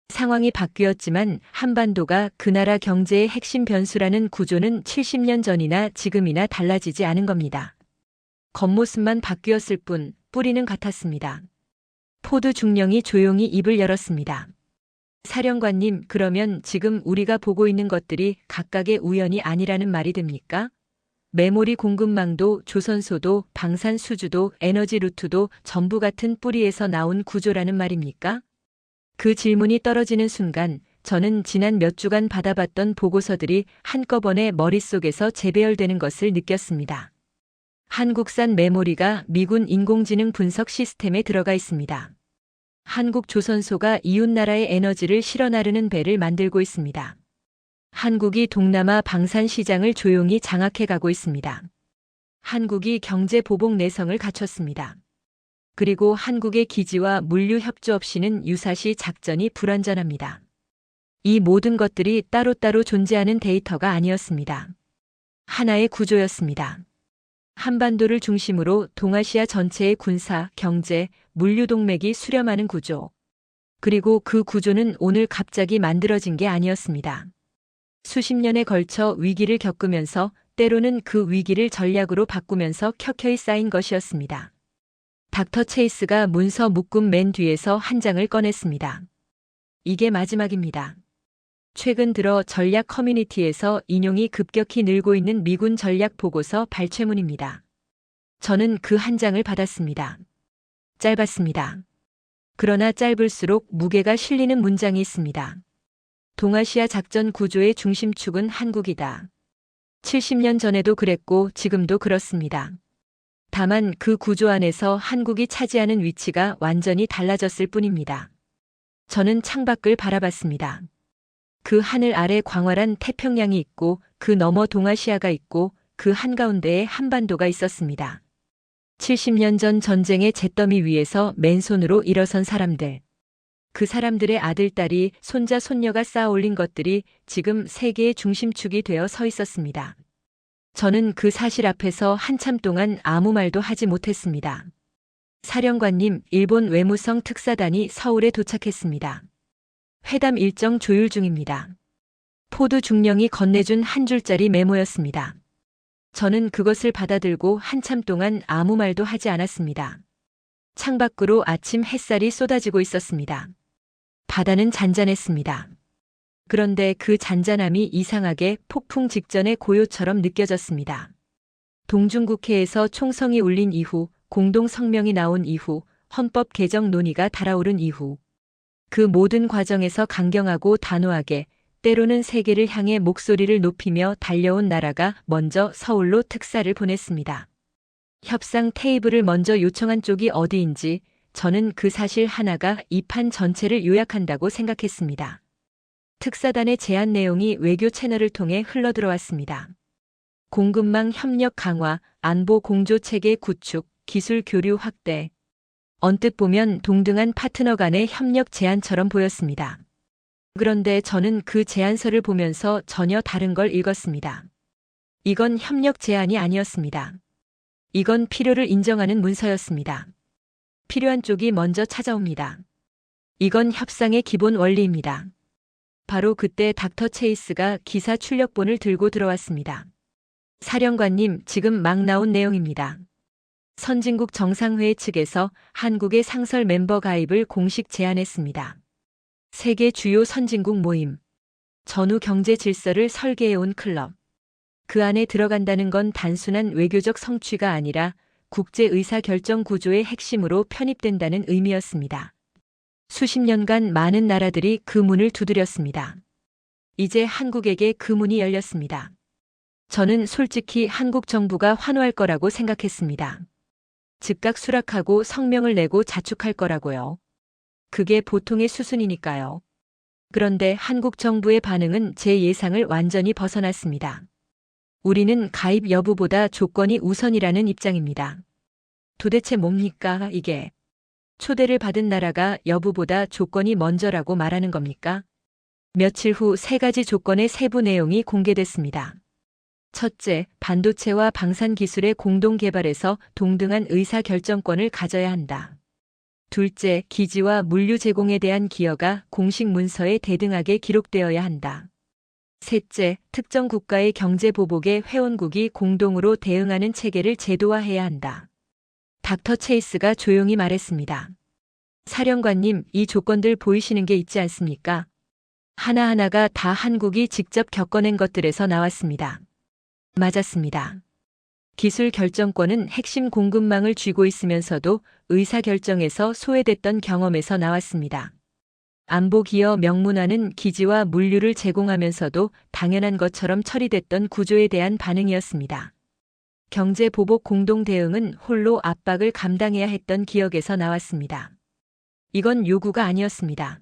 상황이 바뀌었지만 한반도가 그 나라 경제의 핵심 변수라는 구조는 70년 전이나 지금이나 달라지지 않은 겁니다. 겉모습만 바뀌었을 뿐 뿌리는 같았습니다. 포드 중령이 조용히 입을 열었습니다. 사령관님, 그러면 지금 우리가 보고 있는 것들이 각각의 우연이 아니라는 말이 됩니까? 메모리 공급망도 조선소도 방산수주도 에너지 루트도 전부 같은 뿌리에서 나온 구조라는 말입니까? 그 질문이 떨어지는 순간 저는 지난 몇 주간 받아봤던 보고서들이 한꺼번에 머릿속에서 재배열되는 것을 느꼈습니다. 한국산 메모리가 미군 인공지능 분석 시스템에 들어가 있습니다. 한국 조선소가 이웃나라의 에너지를 실어 나르는 배를 만들고 있습니다. 한국이 동남아 방산 시장을 조용히 장악해 가고 있습니다. 한국이 경제 보복 내성을 갖췄습니다. 그리고 한국의 기지와 물류 협조 없이는 유사시 작전이 불완전합니다. 이 모든 것들이 따로따로 존재하는 데이터가 아니었습니다. 하나의 구조였습니다. 한반도를 중심으로 동아시아 전체의 군사, 경제, 물류 동맥이 수렴하는 구조. 그리고 그 구조는 오늘 갑자기 만들어진 게 아니었습니다. 수십 년에 걸쳐 위기를 겪으면서 때로는 그 위기를 전략으로 바꾸면서 켜켜이 쌓인 것이었습니다. 닥터 체이스가 문서 묶음 맨 뒤에서 한 장을 꺼냈습니다. 이게 마지막입니다. 최근 들어 전략 커뮤니티에서 인용이 급격히 늘고 있는 미군 전략 보고서 발췌문입니다. 저는 그 한 장을 받았습니다. 짧았습니다. 그러나 짧을수록 무게가 실리는 문장이 있습니다. 동아시아 작전 구조의 중심축은 한국이다. 70년 전에도 그랬고 지금도 그렇습니다. 다만 그 구조 안에서 한국이 차지하는 위치가 완전히 달라졌을 뿐입니다. 저는 창밖을 바라봤습니다. 그 하늘 아래 광활한 태평양이 있고 그 너머 동아시아가 있고 그 한가운데에 한반도가 있었습니다. 70년 전 전쟁의 잿더미 위에서 맨손으로 일어선 사람들. 그 사람들의 아들, 딸이, 손자, 손녀가 쌓아 올린 것들이 지금 세계의 중심축이 되어 서 있었습니다. 저는 그 사실 앞에서 한참 동안 아무 말도 하지 못했습니다. 사령관님, 일본 외무성 특사단이 서울에 도착했습니다. 회담 일정 조율 중입니다. 포드 중령이 건네준 한 줄짜리 메모였습니다. 저는 그것을 받아들고 한참 동안 아무 말도 하지 않았습니다. 창밖으로 아침 햇살이 쏟아지고 있었습니다. 바다는 잔잔했습니다. 그런데 그 잔잔함이 이상하게 폭풍 직전의 고요처럼 느껴졌습니다. 동중국해에서 총성이 울린 이후, 공동성명이 나온 이후, 헌법 개정 논의가 달아오른 이후, 그 모든 과정에서 강경하고 단호하게, 때로는 세계를 향해 목소리를 높이며 달려온 나라가 먼저 서울로 특사를 보냈습니다. 협상 테이블을 먼저 요청한 쪽이 어디인지 저는 그 사실 하나가 이 판 전체를 요약한다고 생각했습니다. 특사단의 제안 내용이 외교 채널을 통해 흘러들어왔습니다. 공급망 협력 강화, 안보 공조 체계 구축, 기술 교류 확대. 언뜻 보면 동등한 파트너 간의 협력 제안처럼 보였습니다. 그런데 저는 그 제안서를 보면서 전혀 다른 걸 읽었습니다. 이건 협력 제안이 아니었습니다. 이건 필요를 인정하는 문서였습니다. 필요한 쪽이 먼저 찾아옵니다. 이건 협상의 기본 원리입니다. 바로 그때 닥터 체이스가 기사 출력본을 들고 들어왔습니다. 사령관님, 지금 막 나온 내용입니다. 선진국 정상회의 측에서 한국의 상설 멤버 가입을 공식 제안했습니다. 세계 주요 선진국 모임, 전후 경제 질서를 설계해온 클럽. 그 안에 들어간다는 건 단순한 외교적 성취가 아니라 국제 의사결정 구조의 핵심으로 편입된다는 의미였습니다. 수십 년간 많은 나라들이 그 문을 두드렸습니다. 이제 한국에게 그 문이 열렸습니다. 저는 솔직히 한국 정부가 환호할 거라고 생각했습니다. 즉각 수락하고 성명을 내고 자축할 거라고요. 그게 보통의 수순이니까요. 그런데 한국 정부의 반응은 제 예상을 완전히 벗어났습니다. 우리는 가입 여부보다 조건이 우선이라는 입장입니다. 도대체 뭡니까, 이게? 초대를 받은 나라가 여부보다 조건이 먼저라고 말하는 겁니까? 며칠 후 3가지 조건의 세부 내용이 공개됐습니다. 첫째, 반도체와 방산 기술의 공동 개발에서 동등한 의사결정권을 가져야 한다. 둘째, 기지와 물류 제공에 대한 기여가 공식 문서에 대등하게 기록되어야 한다. 셋째, 특정 국가의 경제 보복에 회원국이 공동으로 대응하는 체계를 제도화해야 한다. 닥터 체이스가 조용히 말했습니다. 사령관님, 이 조건들 보이시는 게 있지 않습니까? 하나하나가 다 한국이 직접 겪어낸 것들에서 나왔습니다. 맞았습니다. 기술 결정권은 핵심 공급망을 쥐고 있으면서도 의사결정에서 소외됐던 경험에서 나왔습니다. 안보 기여 명문화는 기지와 물류를 제공하면서도 당연한 것처럼 처리됐던 구조에 대한 반응이었습니다. 경제 보복 공동 대응은 홀로 압박을 감당해야 했던 기억에서 나왔습니다. 이건 요구가 아니었습니다.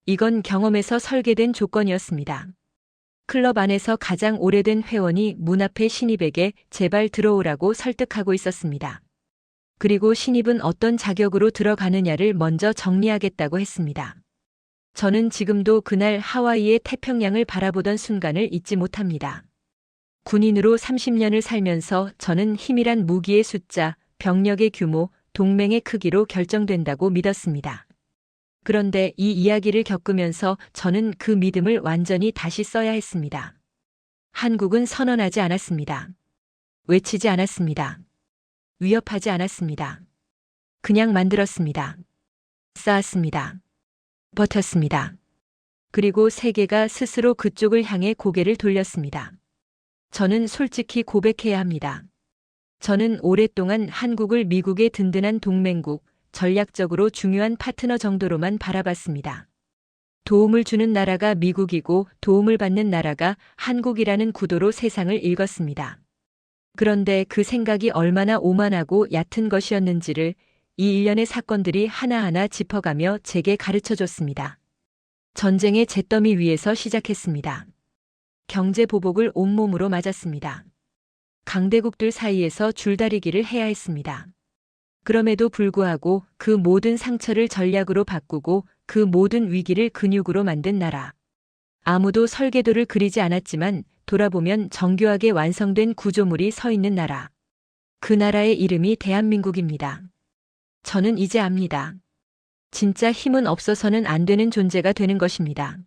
이건 경험에서 설계된 조건이었습니다. 클럽 안에서 가장 오래된 회원이 문 앞에 신입에게 제발 들어오라고 설득하고 있었습니다. 그리고 신입은 어떤 자격으로 들어가느냐를 먼저 정리하겠다고 했습니다. 저는 지금도 그날 하와이의 태평양을 바라보던 순간을 잊지 못합니다. 군인으로 30년을 살면서 저는 힘이란 무기의 숫자, 병력의 규모, 동맹의 크기로 결정된다고 믿었습니다. 그런데 이 이야기를 겪으면서 저는 그 믿음을 완전히 다시 써야 했습니다. 한국은 선언하지 않았습니다. 외치지 않았습니다. 위협하지 않았습니다. 그냥 만들었습니다. 쌓았습니다. 버텼습니다. 그리고 세계가 스스로 그쪽을 향해 고개를 돌렸습니다. 저는 솔직히 고백해야 합니다. 저는 오랫동안 한국을 미국의 든든한 동맹국, 전략적으로 중요한 파트너 정도로만 바라봤습니다. 도움을 주는 나라가 미국이고 도움을 받는 나라가 한국이라는 구도로 세상을 읽었습니다. 그런데 그 생각이 얼마나 오만하고 얕은 것이었는지를 이 일련의 사건들이 하나하나 짚어가며 제게 가르쳐줬습니다. 전쟁의 잿더미 위에서 시작했습니다. 경제 보복을 온몸으로 맞았습니다. 강대국들 사이에서 줄다리기를 해야 했습니다. 그럼에도 불구하고 그 모든 상처를 전략으로 바꾸고 그 모든 위기를 근육으로 만든 나라. 아무도 설계도를 그리지 않았지만 돌아보면 정교하게 완성된 구조물이 서 있는 나라. 그 나라의 이름이 대한민국입니다. 저는 이제 압니다. 진짜 힘은 없어서는 안 되는 존재가 되는 것입니다.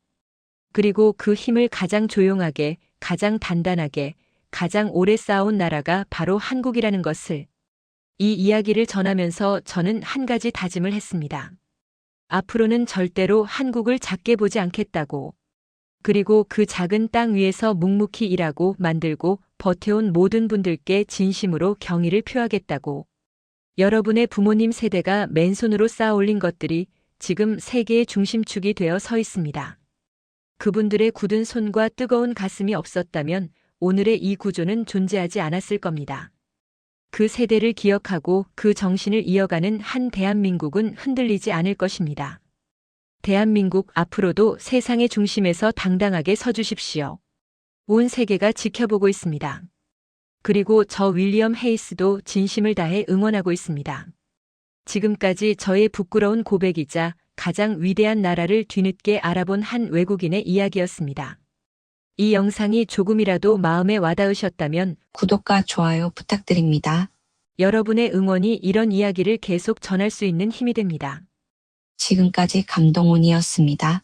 그리고 그 힘을 가장 조용하게, 가장 단단하게, 가장 오래 쌓아온 나라가 바로 한국이라는 것을. 이 이야기를 전하면서 저는 한 가지 다짐을 했습니다. 앞으로는 절대로 한국을 작게 보지 않겠다고. 그리고 그 작은 땅 위에서 묵묵히 일하고 만들고 버텨온 모든 분들께 진심으로 경의를 표하겠다고. 여러분의 부모님 세대가 맨손으로 쌓아 올린 것들이 지금 세계의 중심축이 되어 서 있습니다. 그분들의 굳은 손과 뜨거운 가슴이 없었다면 오늘의 이 구조는 존재하지 않았을 겁니다. 그 세대를 기억하고 그 정신을 이어가는 한 대한민국은 흔들리지 않을 것입니다. 대한민국 앞으로도 세상의 중심에서 당당하게 서주십시오. 온 세계가 지켜보고 있습니다. 그리고 저 윌리엄 헤이스도 진심을 다해 응원하고 있습니다. 지금까지 저의 부끄러운 고백이자 가장 위대한 나라를 뒤늦게 알아본 한 외국인의 이야기였습니다. 이 영상이 조금이라도 마음에 와닿으셨다면 구독과 좋아요 부탁드립니다. 여러분의 응원이 이런 이야기를 계속 전할 수 있는 힘이 됩니다. 지금까지 감동훈이었습니다.